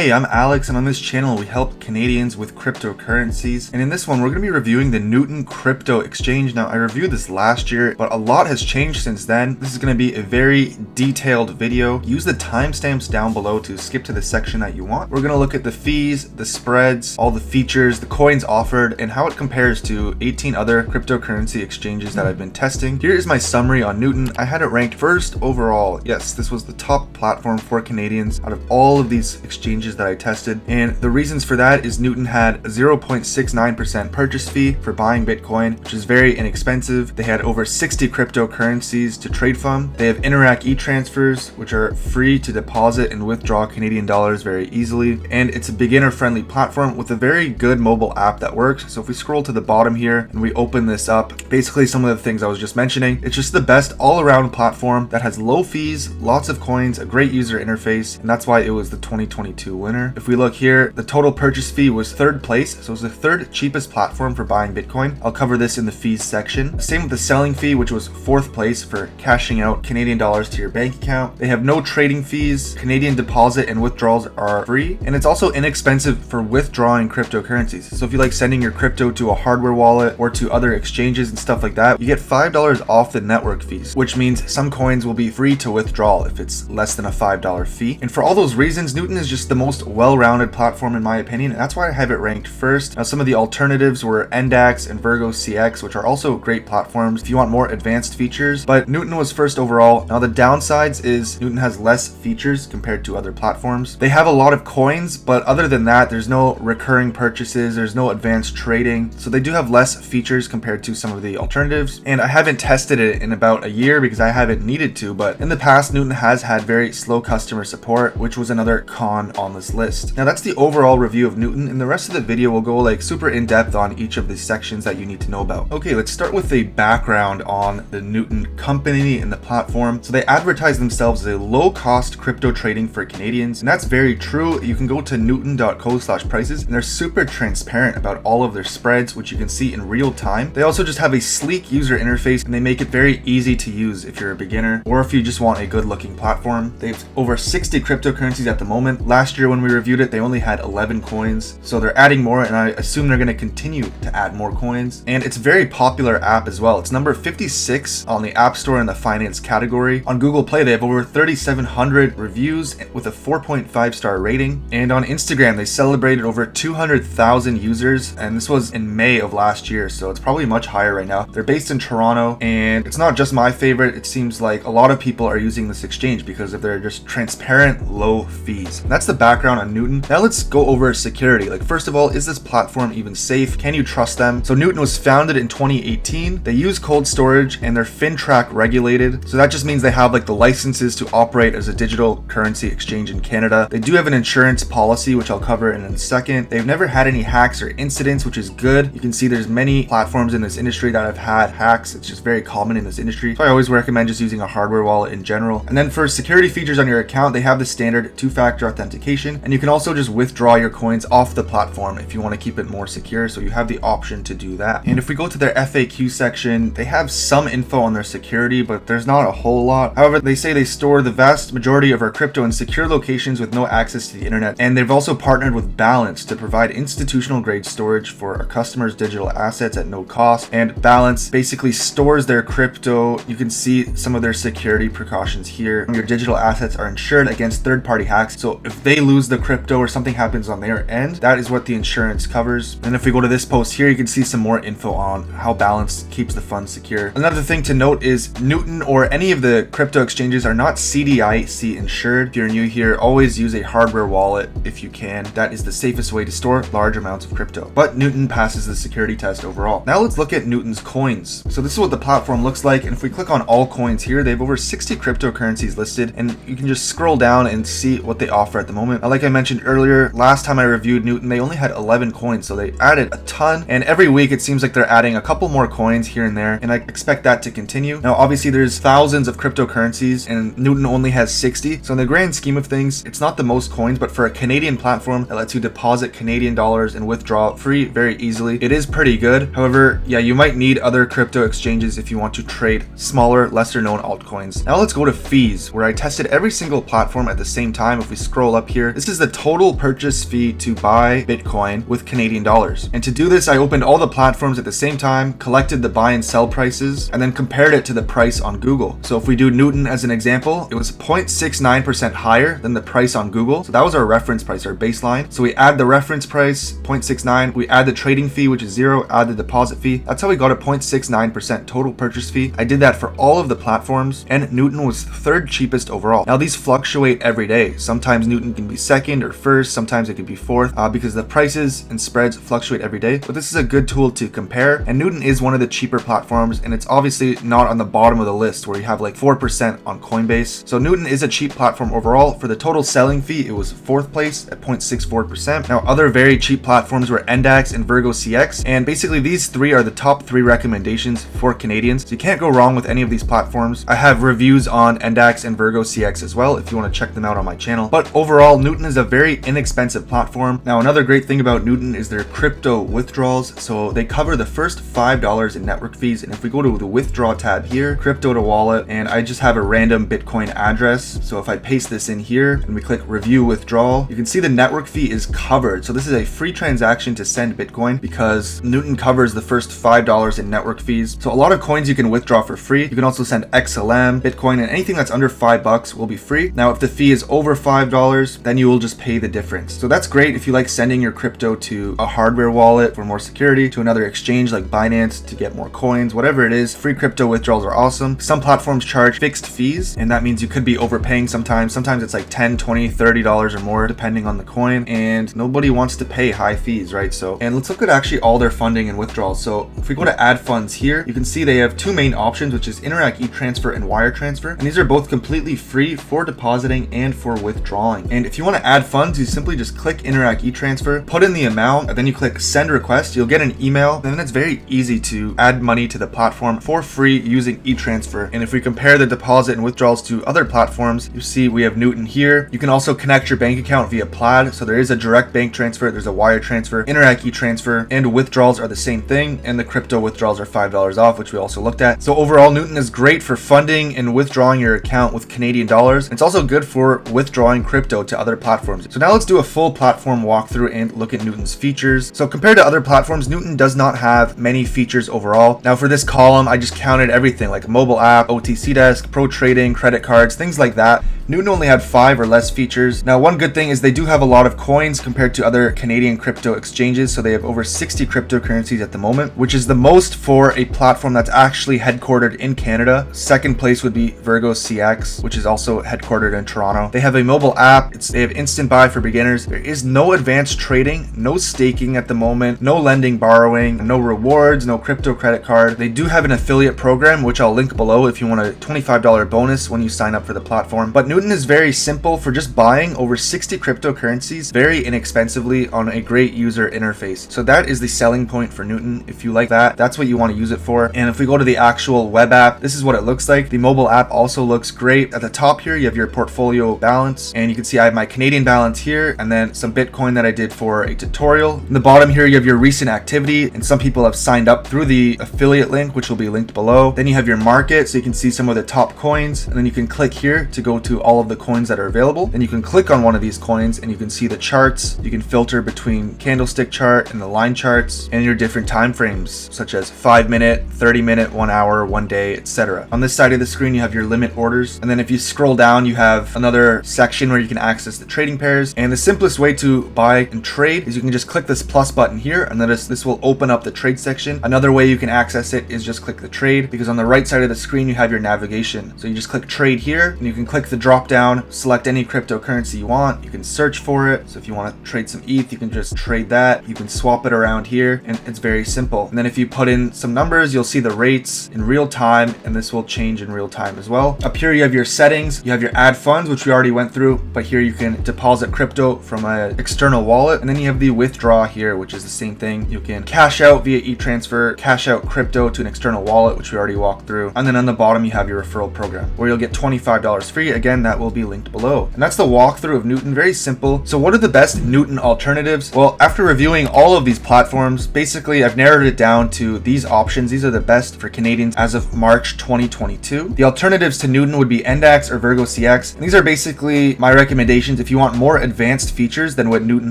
Hey, I'm Alex, and on this channel we help Canadians with cryptocurrencies, and in this one we're going to be reviewing the Newton Crypto Exchange. Now, I reviewed this last year, but a lot has changed since then. This is going to be a very detailed video. Use the timestamps down below to skip to the section that you want. We're going to look at the fees, the spreads, all the features, the coins offered, and how it compares to 18 other cryptocurrency exchanges that I've been testing. Here is my summary on Newton. I had it ranked first overall. Yes, this was the top platform for Canadians out of all of these exchanges that I tested, and the reasons for that is Newton had a 0.69% purchase fee for buying Bitcoin, which is very inexpensive. They had over 60 cryptocurrencies to trade from. They have Interac e-transfers, which are free to deposit and withdraw Canadian dollars very easily, and it's a beginner-friendly platform with a very good mobile app that works. So if we scroll to the bottom here and we open this up, basically some of the things I was just mentioning, it's just the best all-around platform that has low fees, lots of coins, a great user interface, and that's why it was the 2022 winner. If we look here, the total purchase fee was third place, so it was the third cheapest platform for buying Bitcoin. I'll cover this in the fees section. Same with the selling fee, which was fourth place for cashing out Canadian dollars to your bank account. They have no trading fees. Canadian deposit and withdrawals are free, and it's also inexpensive for withdrawing cryptocurrencies. So if you like sending your crypto to a hardware wallet or to other exchanges and stuff like that, you get $5 off the network fees, which means some coins will be free to withdraw if it's less than a $5 fee. And for all those reasons, Newton is just the most well-rounded platform in my opinion, and that's why I have it ranked first. Now, some of the alternatives were Endax and Virgo CX, which are also great platforms if you want more advanced features, but Newton was first overall. Now, the downsides is Newton has less features compared to other platforms. They have a lot of coins, but other than that, there's no recurring purchases, there's no advanced trading, so they do have less features compared to some of the alternatives. And I haven't tested it in about a year because I haven't needed to, but in the past, Newton has had very slow customer support, which was another con on this list. Now, that's the overall review of Newton, and the rest of the video will go like super in depth on each of the sections that you need to know about. Okay, let's start with a background on the Newton company and the platform. So they advertise themselves as a low-cost crypto trading for Canadians, and that's very true. You can go to newton.co/prices, and they're super transparent about all of their spreads, which you can see in real time. They also just have a sleek user interface, and they make it very easy to use if you're a beginner or if you just want a good-looking platform. They have over 60 cryptocurrencies at the moment. Last year when we reviewed it, they only had 11 coins, so they're adding more, and I assume they're going to continue to add more coins. And it's a very popular app as well. It's number 56 on the App Store in the finance category. On Google Play, they have over 3,700 reviews with a 4.5-star rating, and on Instagram they celebrated over 200,000 users, and this was in May of last year, so it's probably much higher right now. They're based in Toronto, and it's not just my favorite. It seems like a lot of people are using this exchange because of their just transparent low fees. And that's the background on Newton. Now let's go over security. Like, first of all, is this platform even safe? Can you trust them? So Newton was founded in 2018. They use cold storage, and they're FinTrack regulated, so that just means they have like the licenses to operate as a digital currency exchange in Canada. They do have an insurance policy, which I'll cover in a second. They've never had any hacks or incidents, which is good. You can see there's many platforms in this industry that have had hacks. It's just very common in this industry, so I always recommend just using a hardware wallet in general. And then for security features on your account, they have the standard two-factor authentication, and you can also just withdraw your coins off the platform if you want to keep it more secure, so you have the option to do that. And if we go to their FAQ section, they have some info on their security, but there's not a whole lot. However, they say they store the vast majority of our crypto in secure locations with no access to the internet, and they've also partnered with Balance to provide institutional grade storage for our customers' digital assets at no cost. And Balance basically stores their crypto. You can see some of their security precautions here. Your digital assets are insured against third-party hacks, so if they lose the crypto or something happens on their end, that is what the insurance covers. And if we go to this post here, you can see some more info on how Balance keeps the funds secure. Another thing to note is Newton or any of the crypto exchanges are not CDIC insured. If you're new here, always use a hardware wallet if you can. That is the safest way to store large amounts of crypto. But Newton passes the security test overall. Now let's look at Newton's coins. So this is what the platform looks like, and if we click on all coins here, they have over 60 cryptocurrencies listed, and you can just scroll down and see what they offer at the moment. Now, like I mentioned earlier, last time I reviewed Newton, they only had 11 coins, so they added a ton, and every week it seems like they're adding a couple more coins here and there, and I expect that to continue. Now, obviously there's thousands of cryptocurrencies, and Newton only has 60, so in the grand scheme of things, it's not the most coins, but for a Canadian platform that lets you deposit Canadian dollars and withdraw free very easily, it is pretty good. However, yeah, you might need other crypto exchanges if you want to trade smaller, lesser known altcoins. Now let's go to fees, where I tested every single platform at the same time. If we scroll up here, This is the total purchase fee to buy Bitcoin with Canadian dollars. And to do this, I opened all the platforms at the same time, collected the buy and sell prices, and then compared it to the price on Google. So if we do Newton as an example, it was 0.69% higher than the price on Google. So that was our reference price, our baseline. So we add the reference price, 0.69, we add the trading fee, which is 0, add the deposit fee. That's how we got a 0.69% total purchase fee. I did that for all of the platforms, and Newton was third cheapest overall. Now these fluctuate every day. Sometimes Newton can be second or first, sometimes it can be fourth, because the prices and spreads fluctuate every day. But this is a good tool to compare, and Newton is one of the cheaper platforms, and it's obviously not on the bottom of the list where you have like 4% on Coinbase. So Newton is a cheap platform overall. For the total selling fee, it was fourth place at 0.64%. Now other very cheap platforms were Endax and Virgo CX, and basically these three are the top 3 recommendations for Canadians. So you can't go wrong with any of these platforms. I have reviews on Endax and Virgo CX as well if you want to check them out on my channel. But overall, Newton is a very inexpensive platform. Now another great thing about Newton is their crypto withdrawals. So they cover the first $5 in network fees, and if we go to the withdraw tab here, crypto to wallet, and I just have a random Bitcoin address. So if I paste this in here and we click review withdrawal, you can see the network fee is covered. So this is a free transaction to send Bitcoin because Newton covers the first $5 in network fees. So a lot of coins you can withdraw for free. You can also send XLM, Bitcoin, and anything that's under $5 will be free. Now if the fee is over $5, then you will just pay the difference. So that's great if you like sending your crypto to a hardware wallet for more security, to another exchange like Binance to get more coins, whatever it is. Free crypto withdrawals are awesome. Some platforms charge fixed fees, and that means you could be overpaying sometimes. Sometimes it's like $10, $20, $30 or more depending on the coin, and nobody wants to pay high fees, right? So, and let's look at actually all their funding and withdrawals. So if we go to add funds here, you can see they have 2 main options, which is Interac e-transfer and wire transfer, and these are both completely free for depositing and for withdrawing. And if you want to add funds, you simply just click Interac e-transfer, put in the amount, and then you click send request. You'll get an email, and then it's very easy to add money to the platform for free using e-transfer. And if we compare the deposit and withdrawals to other platforms, you see we have Newton here. You can also connect your bank account via Plaid. So there is a direct bank transfer, there's a wire transfer, Interac e-transfer, and withdrawals are the same thing. And the crypto withdrawals are $5 off, which we also looked at. So overall, Newton is great for funding and withdrawing your account with Canadian dollars. It's also good for withdrawing crypto to other platforms. So now let's do a full platform walkthrough and look at Newton's features. So compared to other platforms, Newton does not have many features overall. Now for this column, I just counted everything like mobile app, OTC desk, pro trading, credit cards, things like that. Newton only had 5 or less features. Now one good thing is they do have a lot of coins compared to other Canadian crypto exchanges. So they have over 60 cryptocurrencies at the moment, which is the most for a platform that's actually headquartered in Canada. Second place would be Virgo CX, which is also headquartered in Toronto. They have a mobile app. They have instant buy for beginners. There is no advanced trading, no staking at the moment, no lending, borrowing, no rewards, no crypto credit card. They do have an affiliate program, which I'll link below if you want a $25 bonus when you sign up for the platform. But Newton is very simple for just buying over 60 cryptocurrencies very inexpensively on a great user interface. So that is the selling point for Newton. If you like that, that's what you want to use it for. And if we go to the actual web app, this is what it looks like. The mobile app also looks great. At the top here, you have your portfolio balance, and you can see I have my Canadian balance here, and then some Bitcoin that I did for a tutorial. In the bottom here, you have your recent activity, and some people have signed up through the affiliate link, which will be linked below. Then you have your market, so you can see some of the top coins, and then you can click here to go to all of the coins that are available. Then you can click on one of these coins and you can see the charts. You can filter between candlestick chart and the line charts and your different time frames, such as 5-minute, 30-minute, 1 hour, 1 day, etc. On this side of the screen, you have your limit orders. And then if you scroll down, you have another section where you can access the trading pairs. And the simplest way to buy and trade is you can just click this plus button here, and then this will open up the trade section. Another way you can access it is just click the trade, because on the right side of the screen, you have your navigation. So you just click trade here, and you can click the drop down, select any cryptocurrency you want. You can search for it. So if you want to trade some ETH, you can just trade that. You can swap it around here, and it's very simple. And then if you put in some numbers, you'll see the rates in real time, and this will change in real time as well. Up here, you have your settings. You have your add funds, which we already went through, but here you can deposit crypto from an external wallet. And then you have the withdraw here, which is the same thing. You can cash out via e-transfer, cash out crypto to an external wallet, which we already walked through. And then on the bottom, you have your referral program, where you'll get $25 free. Again, that will be linked below. And that's the walkthrough of Newton, very simple. So what are the best Newton alternatives? Well, after reviewing all of these platforms, basically I've narrowed it down to these options. These are the best for Canadians as of March 2022. The alternatives to Newton would be Endax or Virgo CX. And these are basically my recommendations if you want more advanced features than what Newton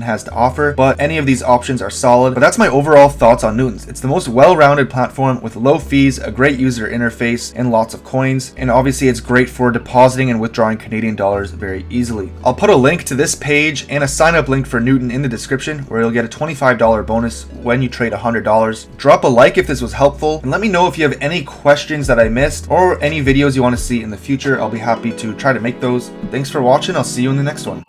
has to offer, but any of these options are solid. But that's my overall thoughts on Newton's. It's the most well-rounded platform with low fees, a great user interface, and lots of coins. And obviously it's great for depositing and withdrawing Canadian dollars very easily. I'll put a link to this page and a sign-up link for Newton in the description, where you'll get a $25 bonus when you trade $100. Drop a like if this was helpful, and let me know if you have any questions that I missed or any videos you want to see in the future. I'll be happy to try to make those. Thanks for watching. I'll see you in the next one.